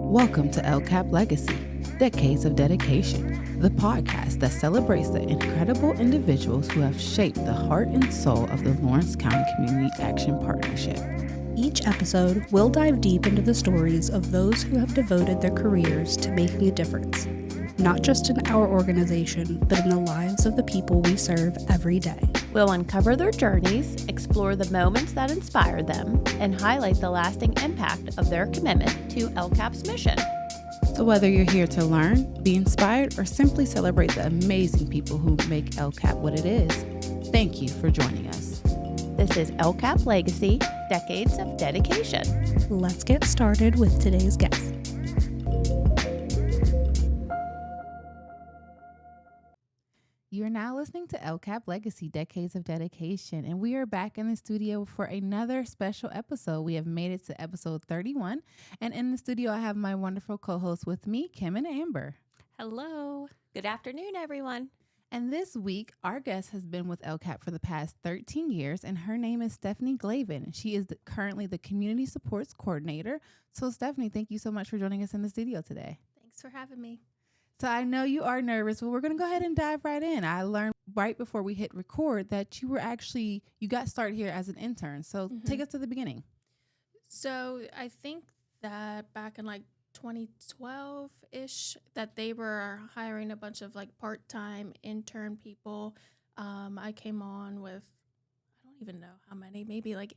Welcome to LCAP Legacy, Decades of Dedication, the podcast that celebrates the incredible individuals who have shaped the heart and soul of the Lawrence County Community Action Partnership. Each episode, we'll dive deep into the stories of those who have devoted their careers to making a difference, not just in our organization, but in the lives of the people we serve every day. We'll uncover their journeys, explore the moments that inspire them, and highlight the lasting impact of their commitment to LCAP's mission. So whether you're here to learn, be inspired, or simply celebrate the amazing people who make LCAP what it is, thank you for joining us. This is LCAP Legacy, Decades of Dedication. Let's get started with today's guest. You're now listening to LCAP Legacy, Decades of Dedication, and we are back in the studio for another special episode. We have made it to episode 31, and in the studio, I have my wonderful co-hosts with me, Kim and Amber. Hello. Good afternoon, everyone. And this week, our guest has been with LCAP for the past 13 years, and her name is Stephanie Glavan. She is currently the Community Supports Coordinator. So, Stephanie, thank you so much for joining us in the studio today. Thanks for having me. So I know you are nervous, but we're going to go ahead and dive right in. I learned right before we hit record that you got started here as an intern. So take us to the beginning. So I think that back in like 2012-ish that they were hiring a bunch of like part-time intern people. I came on with, I don't even know how many, maybe like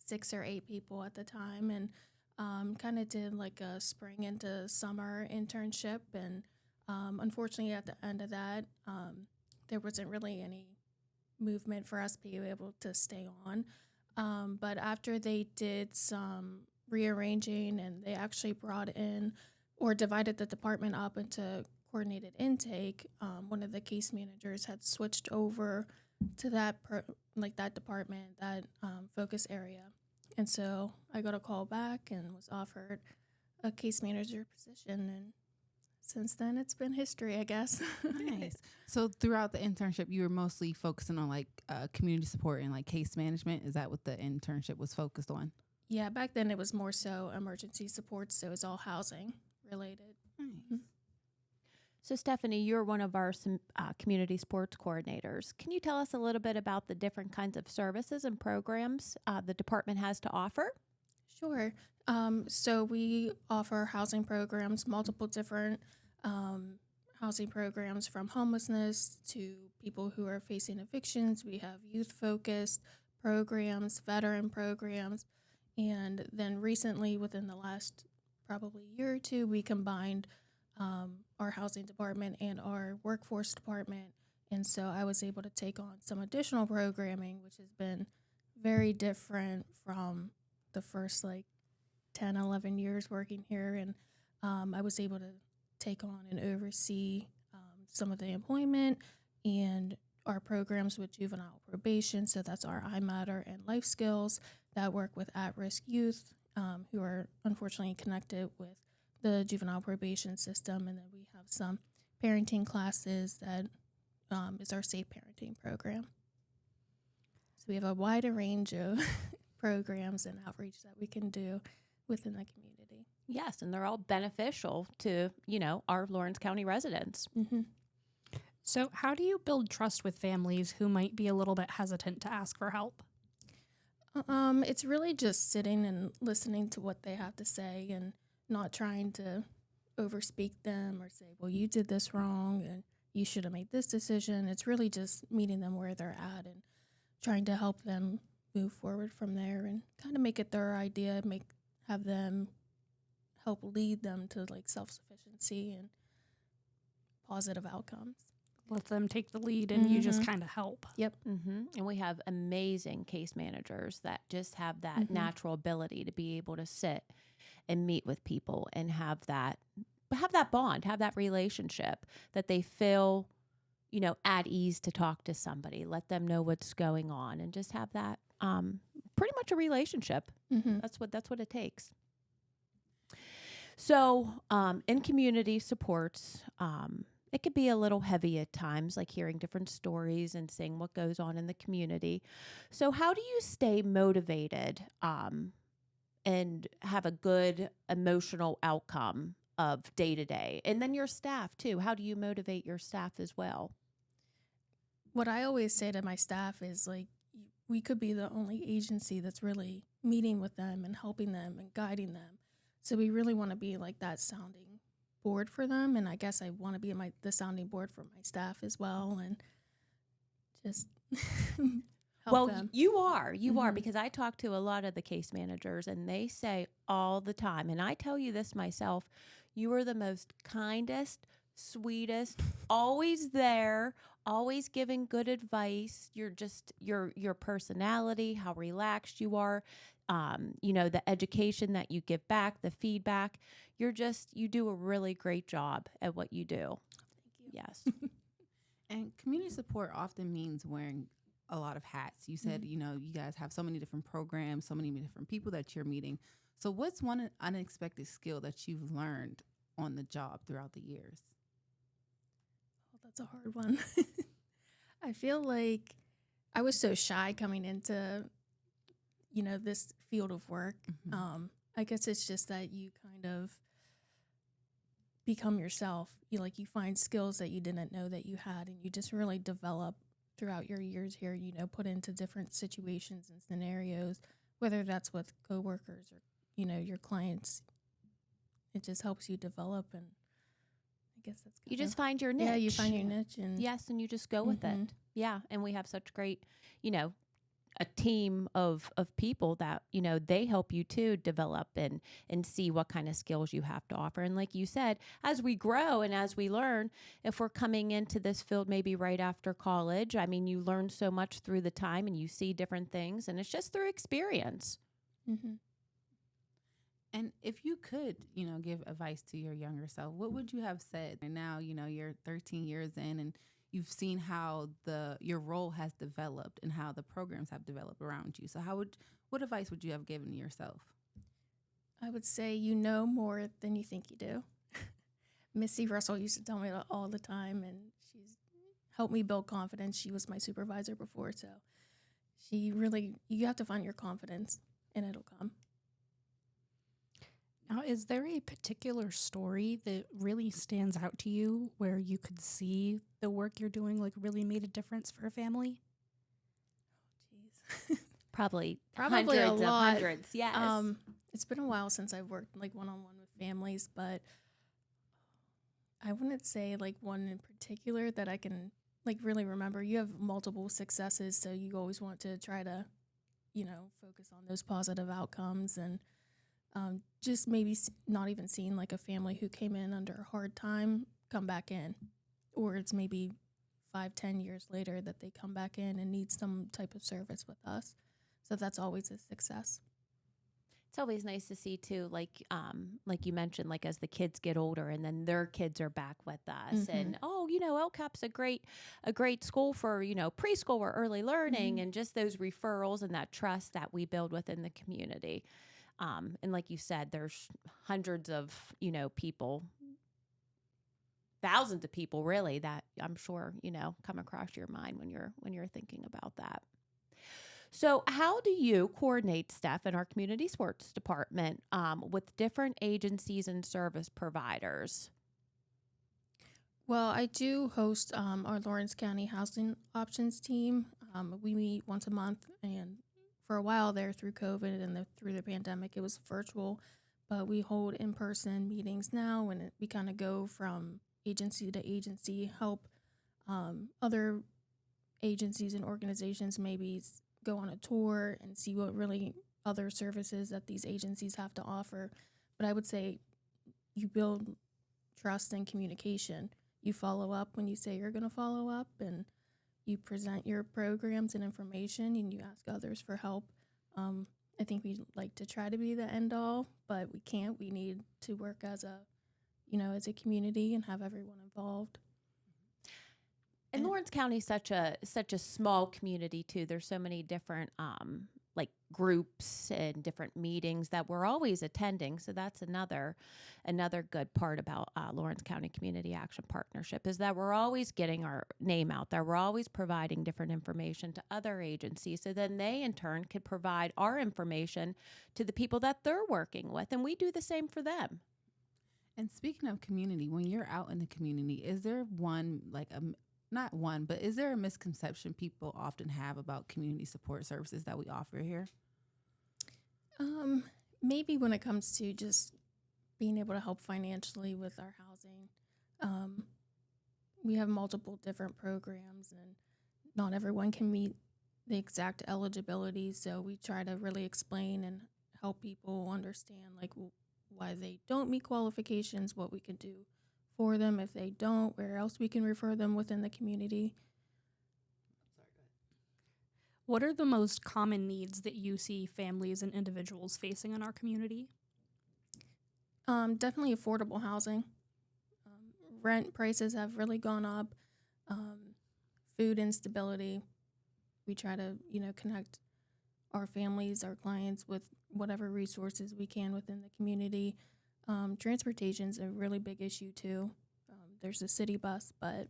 6 or 8 people at the time. And kind of did like a spring into summer internship, and unfortunately at the end of that, there wasn't really any movement for us to be able to stay on. But after they did some rearranging and they actually brought in or divided the department up into coordinated intake, one of the case managers had switched over to that department, that focus area. And so I got a call back and was offered a case manager position. And since then, it's been history, I guess. Nice. So throughout the internship, you were mostly focusing on like community support and like case management. Is that what the internship was focused on? Yeah, back then it was more so emergency support. So it was all housing related. Nice. Mm-hmm. So, Stephanie, you're one of our community sports coordinators. Can you tell us a little bit about the different kinds of services and programs the department has to offer? Sure. So we offer housing programs, multiple different housing programs, from homelessness to people who are facing evictions. We have youth-focused programs, veteran programs, and then recently, within the last probably year or two, we combined our housing department and our workforce department. And so I was able to take on some additional programming, which has been very different from the first 10, 11 years working here. And I was able to take on and oversee some of the employment and our programs with juvenile probation. So that's our iMatter and life skills that work with at-risk youth who are unfortunately connected with the juvenile probation system. And then we have some parenting classes that is our safe parenting program. So we have a wider range of programs and outreach that we can do within the community. Yes, and they're all beneficial to, our Lawrence County residents. Mm-hmm. So how do you build trust with families who might be a little bit hesitant to ask for help? It's really just sitting and listening to what they have to say and not trying to overspeak them or say, well, you did this wrong and you should have made this decision. It's really just meeting them where they're at and trying to help them move forward from there and kind of make it their idea, have them help lead them to self-sufficiency and positive outcomes. Let them take the lead and you just kind of help. Yep. Mm-hmm. And we have amazing case managers that just have that natural ability to be able to sit and meet with people and have that bond, have that relationship that they feel, at ease to talk to somebody, let them know what's going on, and just have that pretty much a relationship. Mm-hmm. That's what it takes. So in community supports, it could be a little heavy at times, like hearing different stories and seeing what goes on in the community. So how do you stay motivated and have a good emotional outcome of day to day. And then your staff too. How do you motivate your staff as well? What I always say to my staff is like, we could be the only agency that's really meeting with them and helping them and guiding them. So we really want to be like that sounding board for them. And I guess I want to be the sounding board for my staff as well. And just help them. You are, because I talk to a lot of the case managers and they say all the time, and I tell you this myself, you are the most kindest, sweetest, always there, always giving good advice. You're just your personality, how relaxed you are, the education that you give back, the feedback. You do a really great job at what you do. Thank you. Yes. And community support often means wearing a lot of hats. You said, you guys have so many different programs, so many different people that you're meeting. So what's one unexpected skill that you've learned on the job throughout the years? Oh, that's a hard one. I feel like I was so shy coming into, this field of work. Mm-hmm. I guess it's just that you kind of become yourself. You find skills that you didn't know that you had, and you just really develop throughout your years here, put into different situations and scenarios, whether that's with coworkers or, your clients. It just helps you develop, and I guess that's you just find your niche. Yeah, you find your niche. And yes, and you just go with it. Yeah, and we have such great, a team of people that, they help you to develop and see what kind of skills you have to offer. And like you said, as we grow and as we learn, if we're coming into this field maybe right after college, I mean, you learn so much through the time and you see different things, and it's just through experience. Mm-hmm. And if you could, give advice to your younger self, what would you have said? And now, you're 13 years in and you've seen how your role has developed and how the programs have developed around you. So what advice would you have given yourself? I would say you know more than you think you do. Missy Russell used to tell me that all the time, and she's helped me build confidence. She was my supervisor before, so you have to find your confidence, and it'll come. Now, is there a particular story that really stands out to you where you could see the work you're doing really made a difference for a family? Jeez. Probably Probably hundreds a lot. of hundreds. Yes. It's been a while since I've worked one-on-one with families, but I wouldn't say one in particular that I can really remember. You have multiple successes, so you always want to try to, focus on those positive outcomes, and just maybe not even seeing a family who came in under a hard time come back in, or it's maybe 5-10 years later that they come back in and need some type of service with us. So that's always a success. It's always nice to see too, like you mentioned, as the kids get older and then their kids are back with us, and LCAP's a great school for preschool or early learning, and just those referrals and that trust that we build within the community. And like you said, there's hundreds of people, thousands of people really, that I'm sure come across your mind when you're thinking about that. So how do you coordinate, Steph, in our community sports department with different agencies and service providers? Well, I do host our Lawrence County Housing Options team. We meet once a month, and for a while there through COVID and through the pandemic, it was virtual, but we hold in-person meetings now, and we kind of go from agency to agency, help other agencies and organizations maybe go on a tour and see what really other services that these agencies have to offer. But I would say you build trust and communication. You follow up when you say you're going to follow up, and you present your programs and information, and you ask others for help. I think we like to try to be the end all, but we can't. We need to work as a community and have everyone involved. And Lawrence County is such a small community too. There's so many different groups and different meetings that we're always attending. So that's another good part about Lawrence County Community Action Partnership, is that we're always getting our name out there. We're always providing different information to other agencies, so then they in turn could provide our information to the people that they're working with, and we do the same for them. And speaking of community, when you're out in the community, is there not one, but is there a misconception people often have about community support services that we offer here? Maybe when it comes to just being able to help financially with our housing. We have multiple different programs, and not everyone can meet the exact eligibility. So we try to really explain and help people understand why they don't meet qualifications, what we can do for them if they don't, where else we can refer them within the community. What are the most common needs that you see families and individuals facing in our community? Definitely affordable housing. Rent prices have really gone up. Food instability. We try to, connect our families, our clients with whatever resources we can within the community. Transportation's a really big issue too. There's a city bus, but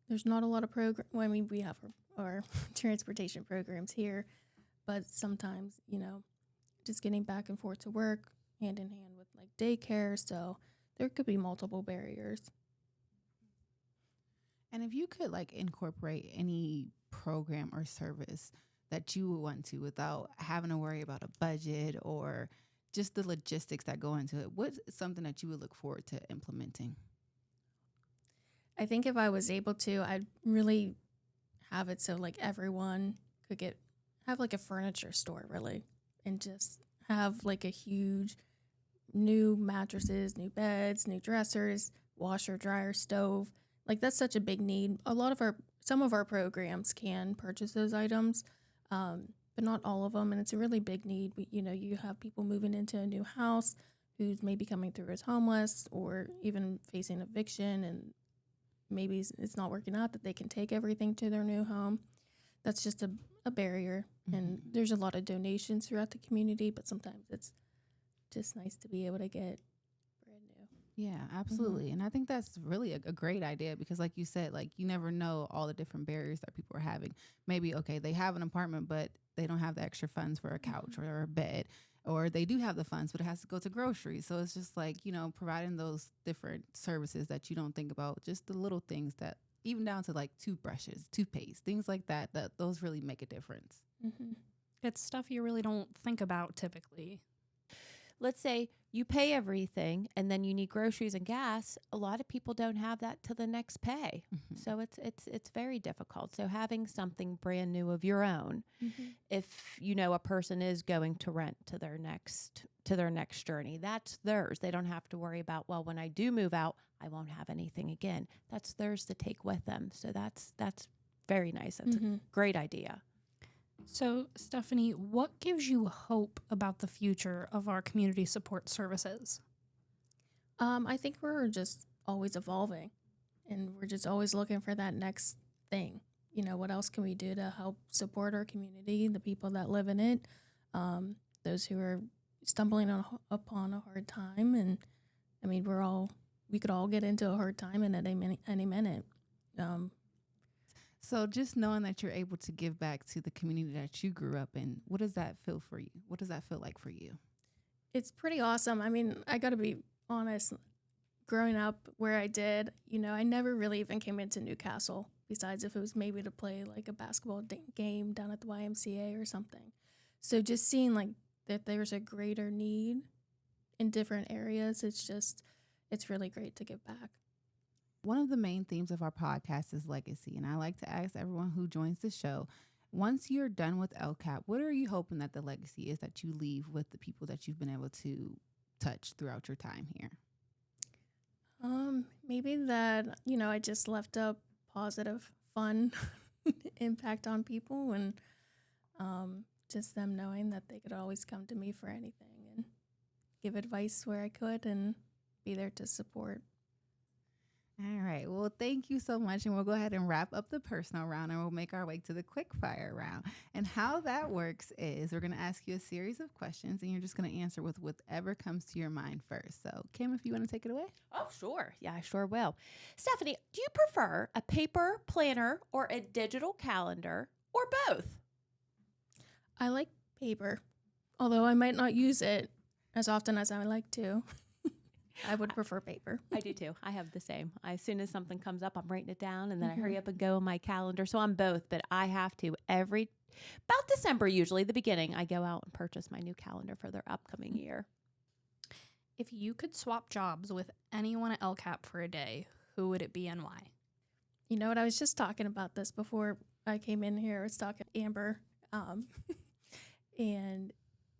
there's not a lot of we have our transportation programs here, but sometimes, just getting back and forth to work hand in hand with daycare. So there could be multiple barriers. And if you could incorporate any program or service that you would want to without having to worry about a budget or just the logistics that go into it, what's something that you would look forward to implementing? I think if I was able to, I'd really have it so everyone could have a furniture store really, and just have a huge new mattresses, new beds, new dressers, washer, dryer, stove. That's such a big need. Some of our programs can purchase those items, but not all of them, and it's a really big need. You have people moving into a new house who's maybe coming through as homeless or even facing eviction, and maybe it's not working out that they can take everything to their new home. That's just a barrier, and there's a lot of donations throughout the community, but sometimes it's just nice to be able to get brand new. Yeah, absolutely. And I think that's really a great idea because like you said, you never know all the different barriers that people are having. Maybe, okay, they have an apartment, but they don't have the extra funds for a couch or a bed, or they do have the funds, but it has to go to groceries. So it's just providing those different services that you don't think about, just the little things that even down to toothbrushes, toothpaste, things like that those really make a difference. Mm-hmm. It's stuff you really don't think about typically. Let's say you pay everything and then you need groceries and gas. A lot of people don't have that till the next pay. So it's very difficult. So having something brand new of your own, if a person is going to rent to their next journey, that's theirs. They don't have to worry about, well, when I do move out, I won't have anything again. That's theirs to take with them. So that's very nice. That's a great idea. So, Stephanie, what gives you hope about the future of our community support services? I think we're just always evolving, and we're just always looking for that next thing. What else can we do to help support our community, the people that live in it, those who are stumbling upon a hard time. And I mean, we could all get into a hard time at any minute. So just knowing that you're able to give back to the community that you grew up in, what does that feel for you? What does that feel like for you? It's pretty awesome. I mean, I got to be honest, growing up where I did, I never really even came into Newcastle, besides if it was maybe to play a basketball game down at the YMCA or something. So just seeing that there's a greater need in different areas, it's really great to give back. One of the main themes of our podcast is legacy, and I like to ask everyone who joins the show, once you're done with LCAP, what are you hoping that the legacy is that you leave with the people that you've been able to touch throughout your time here? Maybe that, I just left a positive, fun impact on people, and just them knowing that they could always come to me for anything and give advice where I could and be there to support. All right. Well, thank you so much. And we'll go ahead and wrap up the personal round and we'll make our way to the quick fire round. And how that works is we're going to ask you a series of questions and you're just going to answer with whatever comes to your mind first. So, Kim, if you want to take it away. Oh, sure. Yeah, I sure will. Stephanie, do you prefer a paper planner or a digital calendar or both? I like paper, although I might not use it as often as I would like to. I would prefer paper. I do too. I have the same. As soon as something comes up, I'm writing it down and then I hurry up and go on my calendar. So I'm both, but I have to about December, usually the beginning, I go out and purchase my new calendar for their upcoming year. If you could swap jobs with anyone at LCAP for a day, who would it be and why? You know what? I was just talking about this before I came in here. I was talking to Amber, and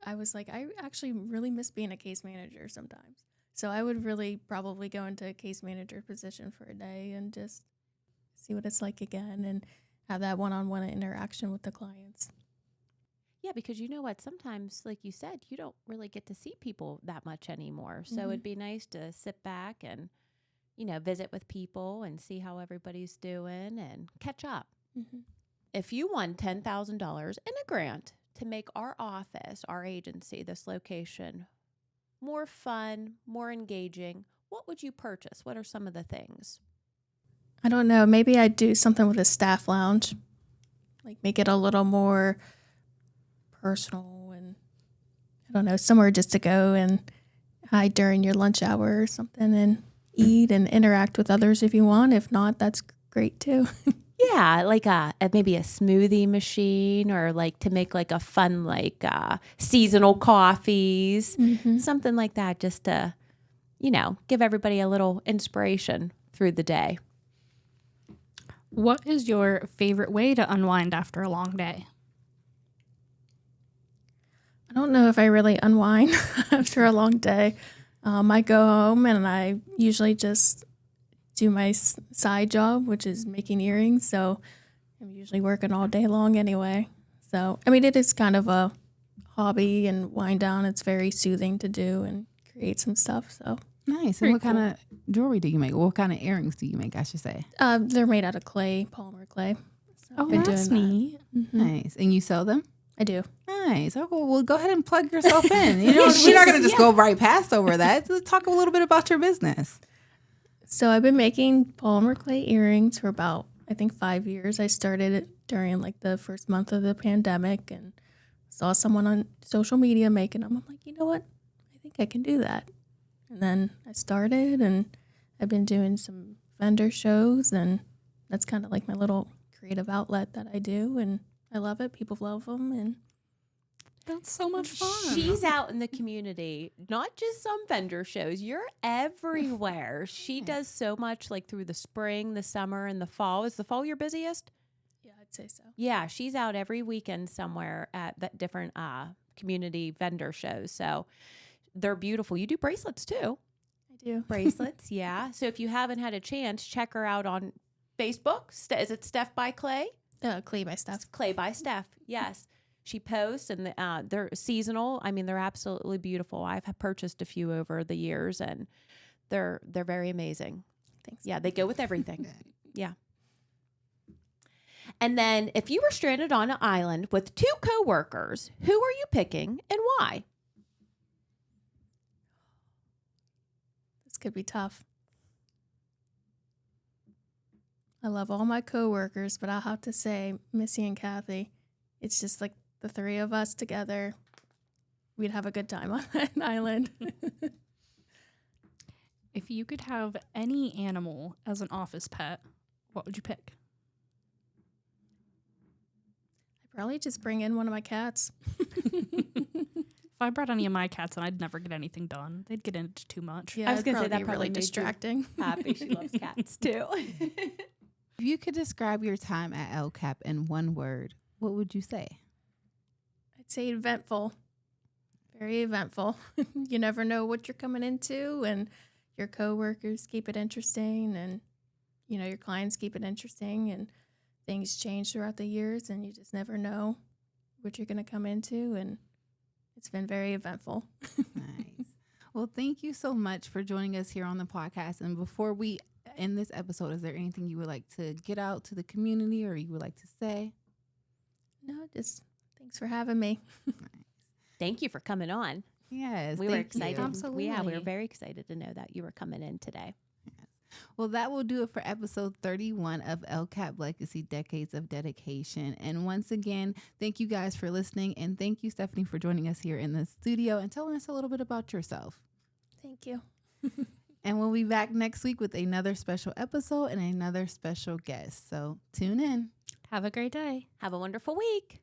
I was like, I actually really miss being a case manager sometimes. So I would really probably go into a case manager position for a day and just see what it's like again and have that one-on-one interaction with the clients. Yeah, because you know what? Sometimes, like you said, you don't really get to see people that much anymore. So it'd be nice to sit back and, visit with people and see how everybody's doing and catch up. Mm-hmm. If you won $10,000 in a grant to make our office, our agency, this location more fun, more engaging, what would you purchase? What are some of the things? I don't know. Maybe I'd do something with a staff lounge, like make it a little more personal and, I don't know, somewhere just to go and hide during your lunch hour or something and eat and interact with others if you want. If not, that's great too. Yeah, like maybe a smoothie machine or like to make like a fun seasonal coffees, something like that just to, give everybody a little inspiration through the day. What is your favorite way to unwind after a long day? I don't know if I really unwind after a long day. I go home and I usually just do my side job, which is making earrings. So I'm usually working all day long anyway. So, I mean, it is kind of a hobby and wind down. It's very soothing to do and create some stuff. So Nice. And what kind of jewelry do you make? What kind of earrings do you make, I should say? they're made out of clay, polymer clay. So Oh, I've been that's doing that. neat. Nice. And you sell them? I do. Nice. Oh, well, go ahead and plug yourself in. We're not going to just go right past over that. Let's talk a little bit about your business. So I've been making polymer clay earrings for about, I think, 5 years. I started it during like the first month of the pandemic and saw someone on social media making them. I'm like, you know what? I think I can do that. And then I started and I've been doing some vendor shows and that's kind of like my little creative outlet that I do. And I love it. People love them. And That's so much fun. She's out in the community, not just some vendor shows. You're everywhere. She does so much like through the spring, the summer, and the fall. Is the fall your busiest? yeah, I'd say so. Yeah, she's out every weekend somewhere at different community vendor shows. So they're beautiful. You do bracelets too. I do. Bracelets, yeah. So if you haven't had a chance, check her out on Facebook. Is it Steph by Clay? Clay by Steph. It's Clay by Steph, yes. She posts and they're seasonal. I mean, they're absolutely beautiful. I've purchased a few over the years and they're very amazing. Thanks. Yeah, they go with everything. Yeah. And then if you were stranded on an island with 2 coworkers, who are you picking and why? This could be tough. I love all my coworkers, but I'll have to say Missy and Kathy. It's just like the 3 of us together. We'd have a good time on that island. If you could have any animal as an office pet, what would you pick? I'd probably just bring in one of my cats. If I brought any of my cats in, I'd never get anything done. They'd get into too much. Yeah, I was it'd gonna say that be probably really made you distracting. Happy. She loves cats too. If you could describe your time at LCAP in one word, what would you say? I'd say eventful. Very eventful. You never know what you're coming into, and your coworkers keep it interesting, and your clients keep it interesting, and things change throughout the years, and you just never know what you're going to come into, and it's been very eventful. Nice. Well, thank you so much for joining us here on the podcast. And before we in this episode, is there anything you would like to get out to the community or you would like to say? No, just thanks for having me. Thank you for coming on. Yes, We were thank excited. you. Absolutely. Yeah, we were very excited to know that you were coming in today. Well, that will do it for episode 31 of LCAP Legacy Decades of Dedication. And once again, thank you guys for listening. And thank you, Stephanie, for joining us here in the studio and telling us a little bit about yourself. Thank you. And we'll be back next week with another special episode and another special guest. So tune in. Have a great day. Have a wonderful week.